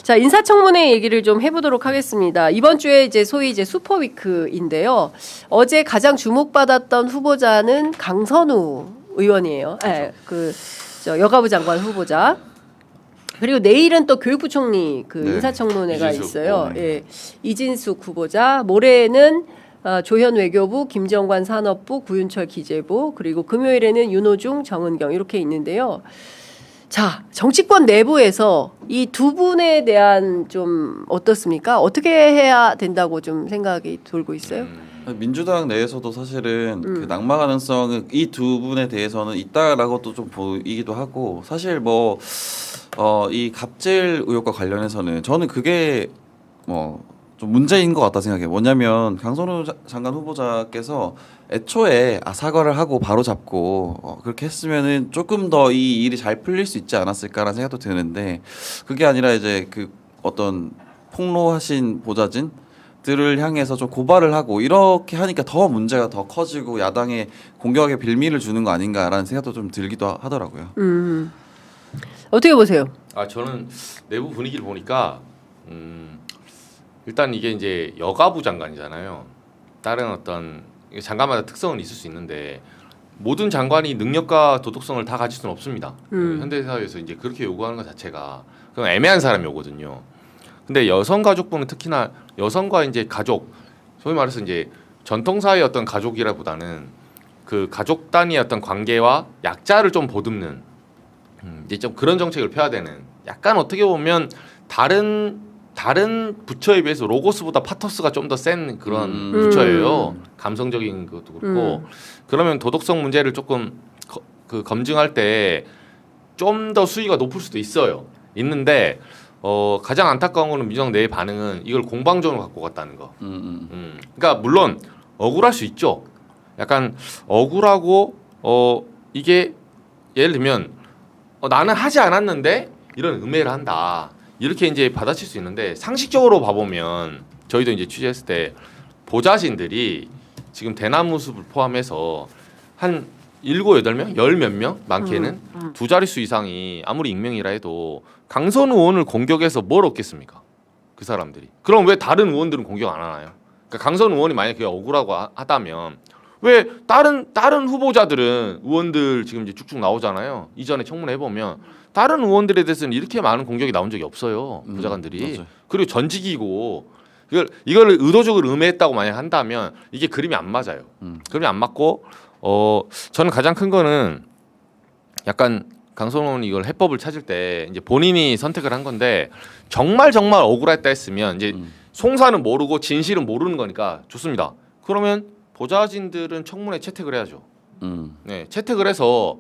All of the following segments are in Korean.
자, 인사청문회 얘기를 좀 해보도록 하겠습니다. 이번 주에 이제 소위 이제 슈퍼위크인데요. 어제 가장 주목받았던 후보자는 강선우 의원이에요. 네, 저 여가부 장관 후보자. 그리고 내일은 또 교육부총리 인사청문회가 있어요. 예, 이진숙 후보자. 모레는 조현 외교부, 김정관 산업부, 구윤철 기재부, 그리고 금요일에는 윤호중, 정은경 이렇게 있는데요. 자, 정치권 내부에서 이 두 분에 대한 좀 어떻습니까? 어떻게 해야 된다고 좀 생각이 돌고 있어요? 민주당 내에서도 사실은 그 낙마 가능성은 이 두 분에 대해서는 있다라고도 좀 보이기도 하고, 사실 뭐 이 갑질 의혹과 관련해서는 저는 그게 좀 문제인 것 같다 생각해요. 뭐냐면 강선우 장관 후보자께서 애초에 사과를 하고 바로 잡고 그렇게 했으면은 조금 더 이 일이 잘 풀릴 수 있지 않았을까라는 생각도 드는데, 그게 아니라 이제 그 어떤 폭로하신 보좌진들을 향해서 좀 고발을 하고 이렇게 하니까 더 문제가 더 커지고 야당에 공격에 빌미를 주는 거 아닌가라는 생각도 좀 들기도 하더라고요. 어떻게 보세요? 저는 내부 분위기를 보니까 일단 이게 이제 여가부 장관이잖아요. 다른 어떤 장관마다 특성은 있을 수 있는데 모든 장관이 능력과 도덕성을 다 가질 수는 없습니다. 현대사회에서 이제 그렇게 요구하는 것 자체가 그건 애매한 사람이 오거든요. 근데 여성가족부는 특히나 여성과 이제 가족, 소위 말해서 이제 전통사회의 어떤 가족이라보다는 그 가족 단위의 어떤 관계와 약자를 좀 보듬는 이제 좀 그런 정책을 펴야 되는, 약간 어떻게 보면 다른 부처에 비해서 로고스보다 파토스가 좀 더 센 그런 부처예요. 감성적인 것도 그렇고. 그러면 도덕성 문제를 조금 검증할 때 좀 더 수위가 높을 수도 있는데 가장 안타까운 거는 민주당 내의 반응은 이걸 공방전으로 갖고 갔다는 거. 그러니까 물론 억울할 수 있죠. 약간 억울하고 이게 예를 들면 나는 하지 않았는데 이런 음해를 한다, 이렇게 이제 받아칠 수 있는데, 상식적으로 봐보면 저희도 이제 취재했을 때 보좌진들이 지금 대나무 숲을 포함해서 한 7, 8명? 10몇 명? 많게는 두 자릿수 이상이 아무리 익명이라 해도 강선우 의원을 공격해서 뭘 얻겠습니까? 그 사람들이. 그럼 왜 다른 의원들은 공격 안 하나요? 그러니까 강선우 의원이 만약에 그게 억울하고 하다면 왜 다른 후보자들은, 의원들 지금 이제 쭉쭉 나오잖아요. 이전에 청문회 해보면 다른 의원들에 대해서는 이렇게 많은 공격이 나온 적이 없어요. 보좌관들이. 그리고 전직이고 이걸 의도적으로 음해했다고 만약 한다면 이게 그림이 안 맞아요. 그림이 안 맞고 저는 가장 큰 거는 약간 강선우 의원이 이걸 해법을 찾을 때 이제 본인이 선택을 한 건데, 정말 억울했다 했으면 이제 송사는 모르고 진실은 모르는 거니까 좋습니다. 그러면 보좌진들은 청문회 채택을 해야죠. 네, 채택을 해서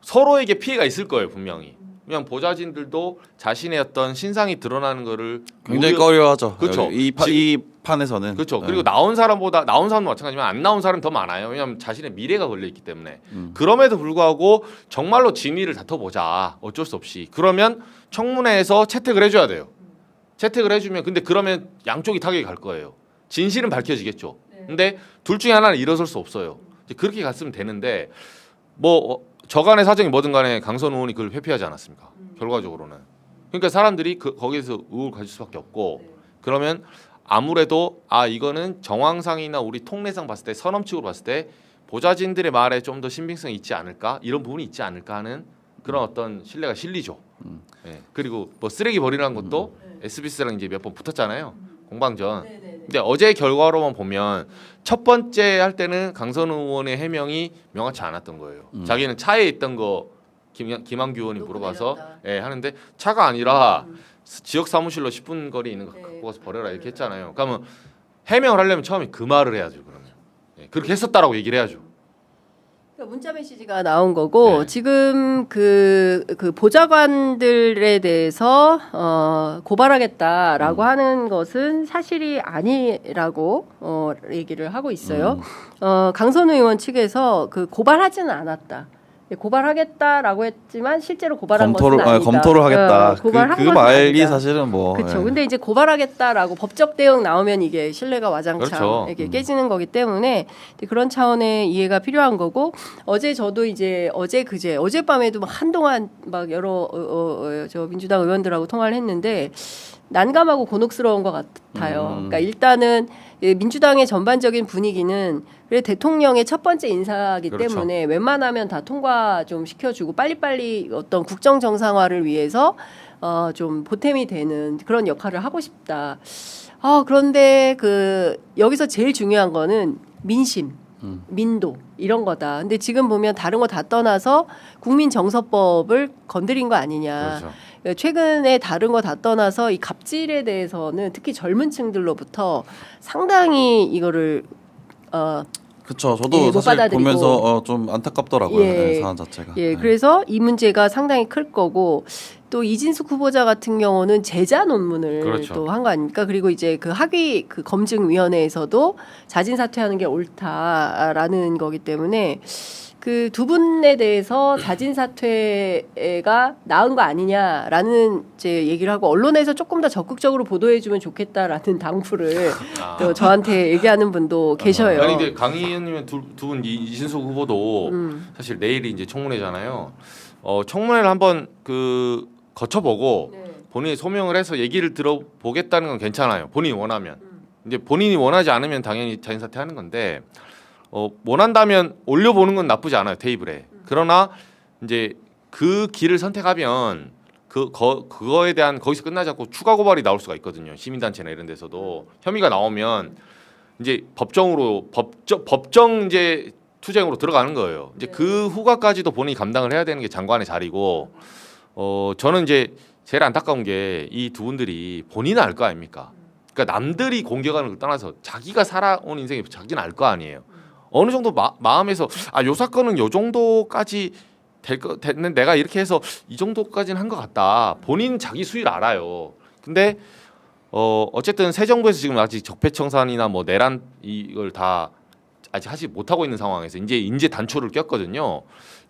서로에게 피해가 있을 거예요, 분명히. 그냥 보좌진들도 자신의 어떤 신상이 드러나는 거를 굉장히 꺼려하죠. 그렇죠. 이 판에서는. 그렇죠. 그리고 나온 사람은 마찬가지지만 안 나온 사람은 더 많아요. 왜냐하면 자신의 미래가 걸려 있기 때문에. 그럼에도 불구하고 정말로 진위를 다퉈보자. 어쩔 수 없이. 그러면 청문회에서 채택을 해줘야 돼요. 채택을 해주면, 근데 그러면 양쪽이 타격이 갈 거예요. 진실은 밝혀지겠죠. 근데 둘 중에 하나는 일어설 수 없어요. 이제 그렇게 갔으면 되는데, 뭐 저간의 사정이 뭐든 간에 강선우 의원이 그걸 회피하지 않았습니까? 결과적으로는. 그러니까 사람들이 거기에서 의혹을 가질 수밖에 없고, 그러면 아무래도 이거는 정황상이나 우리 통례상 봤을 때, 선언칙으로 봤을 때 보좌진들의 말에 좀 더 신빙성이 있지 않을까, 이런 부분이 있지 않을까 하는 그런 어떤 신뢰가 실리죠. 네. 그리고 뭐 쓰레기 버리라는 것도 SBS랑 이제 몇 번 붙었잖아요. 공방전. 근데 어제 결과로만 보면 첫 번째 할 때는 강선우 의원의 해명이 명확치 않았던 거예요. 자기는 차에 있던 거 김한규 의원이 물어봐서 하는데, 차가 아니라 지역 사무실로 10분 거리 있는 거 갖고 가서 버려라 이렇게 했잖아요. 그러면 해명을 하려면 처음에 그 말을 해야죠. 그러면 그렇게 했었다라고 얘기를 해야죠. 문자 메시지가 나온 거고, 지금 그 보좌관들에 대해서 고발하겠다라고 하는 것은 사실이 아니라고 얘기를 하고 있어요. 강선우 의원 측에서 고발하지는 않았다. 고발하겠다라고 했지만 실제로 고발한 검토를 것은 아니다. 검토를 하겠다. 고발한 그 것은 말이 아니다. 사실은 뭐 그렇죠. 예. 근데 이제 고발하겠다라고 법적 대응 나오면 이게 신뢰가 와장창 그렇죠. 이렇게 깨지는 거기 때문에 그런 차원의 이해가 필요한 거고 어제 저도 이제 어젯밤에도 막 한동안 막 여러 저 민주당 의원들하고 통화를 했는데 난감하고 곤혹스러운 것 같아요. 그러니까 일단은 민주당의 전반적인 분위기는 그래 대통령의 첫 번째 인사이기 그렇죠. 때문에 웬만하면 다 통과 좀 시켜주고 빨리빨리 어떤 국정 정상화를 위해서 좀 보탬이 되는 그런 역할을 하고 싶다. 그런데 여기서 제일 중요한 거는 민심, 민도 이런 거다. 근데 지금 보면 다른 거 다 떠나서 국민정서법을 건드린 거 아니냐. 그렇죠. 최근에 다른 거 다 떠나서 이 갑질에 대해서는 특히 젊은 층들로부터 상당히 이거를 그렇죠. 저도 못 사실 받아들이고. 보면서 좀 안타깝더라고요. 예. 상황 자체가. 예, 네. 그래서 이 문제가 상당히 클 거고 또 이진숙 후보자 같은 경우는 제자 논문을 그렇죠. 또 한 거 아닙니까? 그리고 이제 그 학위 그 검증위원회에서도 자진 사퇴하는 게 옳다라는 거기 때문에 그 두 분에 대해서 자진 사퇴가 나은 거 아니냐라는 이제 얘기를 하고 언론에서 조금 더 적극적으로 보도해주면 좋겠다라는 당부를 또 저한테 얘기하는 분도 계셔요. 아니 근데 강 의원님은 두 분 이진숙 후보도 사실 내일이 이제 청문회잖아요. 청문회를 한번 거쳐보고 네. 본인이 소명을 해서 얘기를 들어보겠다는 건 괜찮아요. 본인이 원하면. 이제 본인이 원하지 않으면 당연히 자진 사퇴하는 건데 원한다면 올려보는 건 나쁘지 않아요. 테이블에. 그러나 이제 그 길을 선택하면 그거에 대한 거기서 끝나지 않고 추가 고발이 나올 수가 있거든요. 시민단체나 이런 데서도 혐의가 나오면 이제 법정 이제 투쟁으로 들어가는 거예요. 이제 그 후과까지도 본인이 감당을 해야 되는 게 장관의 자리고 저는 이제 제일 안타까운 게 이 두 분들이 본인은 알 거 아닙니까? 그러니까 남들이 공격하는 걸 떠나서 자기가 살아온 인생에 자기는 알 거 아니에요. 어느 정도 마음에서 요 사건은 요 정도까지 됐는 내가 이렇게 해서 이 정도까지는 한 것 같다. 본인 자기 수위를 알아요. 근데 어쨌든 새 정부에서 지금 아직 적폐청산이나 뭐 내란 이걸 다 아직 하지 못하고 있는 상황에서 이제 인재 단초를 꼈거든요.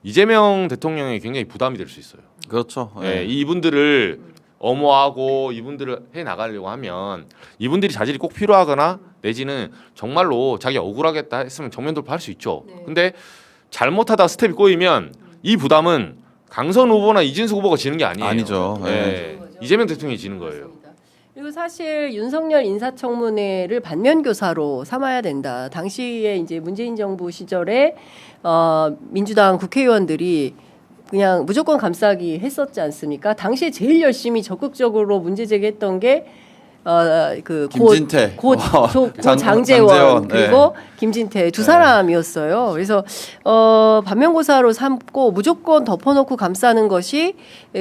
이재명 대통령이 굉장히 부담이 될 수 있어요. 그렇죠. 예, 이분들을 엄호하고 이분들을 해 나가려고 하면 이분들이 자질이 꼭 필요하거나 내지는 정말로 자기가 억울하겠다 했으면 정면 돌파할 수 있죠. 네. 근데 잘못하다 스텝이 꼬이면 이 부담은 강선 후보나 이진숙 후보가 지는 게 아니에요. 아니죠. 예, 이재명 대통령이 지는 거예요. 그리고 사실 윤석열 인사청문회를 반면교사로 삼아야 된다. 당시에 이제 문재인 정부 시절에 민주당 국회의원들이 그냥 무조건 감싸기 했었지 않습니까? 당시에 제일 열심히 적극적으로 문제 제기했던 게 김진태, 고 장재원 장재원, 그리고 김진태 두 사람이었어요. 그래서 반면교사로 삼고 무조건 덮어놓고 감싸는 것이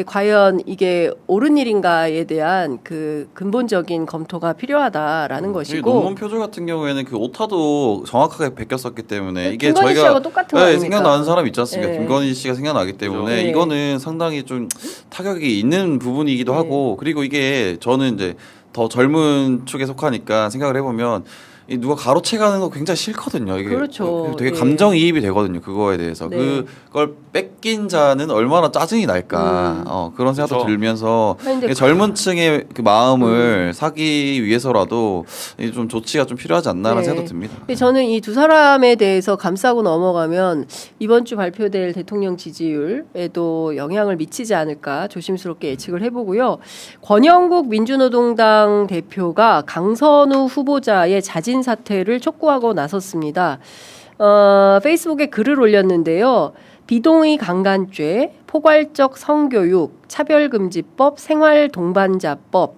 과연 이게 옳은 일인가에 대한 그 근본적인 검토가 필요하다라는 것이고. 논문 표절 같은 경우에는 그 오타도 정확하게 베꼈었기 때문에 이게 김건희 저희가 씨하고 똑같은 거 아닙니까? 생각나는 사람 있지 않습니까? 네. 김건희 씨가 생각나기 때문에 그렇죠. 이거는 상당히 좀 타격이 있는 부분이기도 네. 하고 그리고 이게 저는 이제 더 젊은 축에 속하니까 생각을 해보면 이 누가 가로채가는 거 굉장히 싫거든요. 이게 그렇죠. 되게 예. 감정이입이 되거든요. 그거에 대해서 네. 그걸 뺏긴 자는 얼마나 짜증이 날까 그런 생각도 그렇죠. 들면서 아니, 근데 젊은 층의 그 마음을 사기 위해서라도 좀 조치가 좀 필요하지 않나라는 네. 생각도 듭니다. 근데 저는 이 두 사람에 대해서 감싸고 넘어가면 이번 주 발표될 대통령 지지율에도 영향을 미치지 않을까 조심스럽게 예측을 해보고요. 권영국 민주노동당 대표가 강선우 후보자의 자진 사퇴를 촉구하고 나섰습니다. 페이스북에 글을 올렸는데요. 비동의 강간죄, 포괄적 성교육, 차별금지법, 생활동반자법,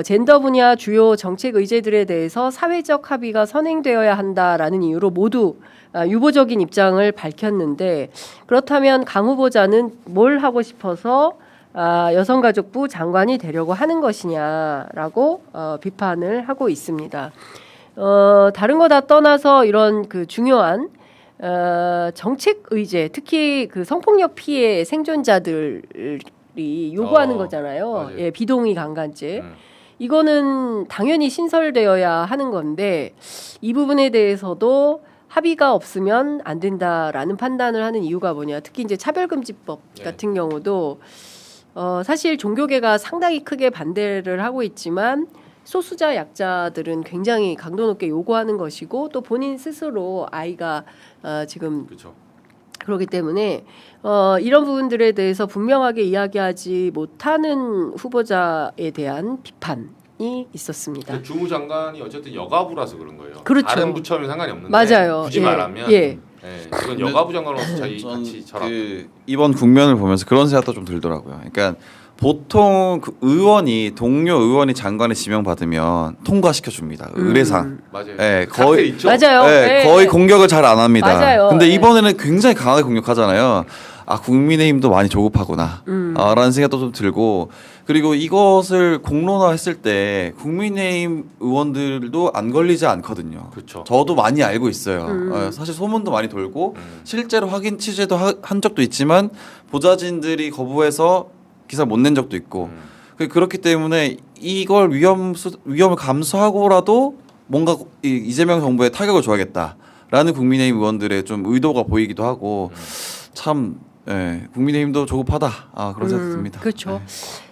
젠더 분야 주요 정책 의제들에 대해서 사회적 합의가 선행되어야 한다라는 이유로 모두 유보적인 입장을 밝혔는데 그렇다면 강 후보자는 뭘 하고 싶어서 여성가족부 장관이 되려고 하는 것이냐라고 비판을 하고 있습니다. 다른 거 다 떠나서 이런 그 중요한 정책 의제, 특히 그 성폭력 피해 생존자들이 요구하는 거잖아요. 맞아요. 예, 비동의 강간죄. 이거는 당연히 신설되어야 하는 건데 이 부분에 대해서도 합의가 없으면 안 된다라는 판단을 하는 이유가 뭐냐. 특히 이제 차별금지법 네. 같은 경우도 사실 종교계가 상당히 크게 반대를 하고 있지만 소수자 약자들은 굉장히 강도 높게 요구하는 것이고 또 본인 스스로 아이가 지금 그렇죠. 그렇기 때문에 이런 부분들에 대해서 분명하게 이야기하지 못하는 후보자에 대한 비판이 있었습니다. 주무장관이 어쨌든 여가부라서 그런 거예요. 그렇죠. 다른 부처는 상관이 없는데 맞아요. 굳이 예. 말하면 예. 이건 여가부 장관으로서 저희 전 같이 절합. 이번 국면을 보면서 그런 생각도 좀 들더라고요. 그러니까 보통 그 동료 의원이 장관에 지명받으면 통과시켜 줍니다. 의례상. 맞아요. 예, 사태 거의 있죠. 맞아요. 예, 예. 거의 공격을 잘 안 합니다. 맞아요. 근데 예. 이번에는 굉장히 강하게 공격하잖아요. 아, 국민의힘도 많이 조급하구나. 라는 생각도 좀 들고 그리고 이것을 공론화했을 때 국민의힘 의원들도 안 걸리지 않거든요. 그렇죠. 저도 많이 알고 있어요. 사실 소문도 많이 돌고 실제로 확인 취재도 한 적도 있지만 보좌진들이 거부해서 기사를 못 낸 적도 있고 그렇기 때문에 이걸 위험을 감수하고라도 뭔가 이재명 정부에 타격을 줘야겠다라는 국민의힘 의원들의 좀 의도가 보이기도 하고 참 국민의힘도 조급하다 그런 생각이 듭니다. 그렇죠. 네.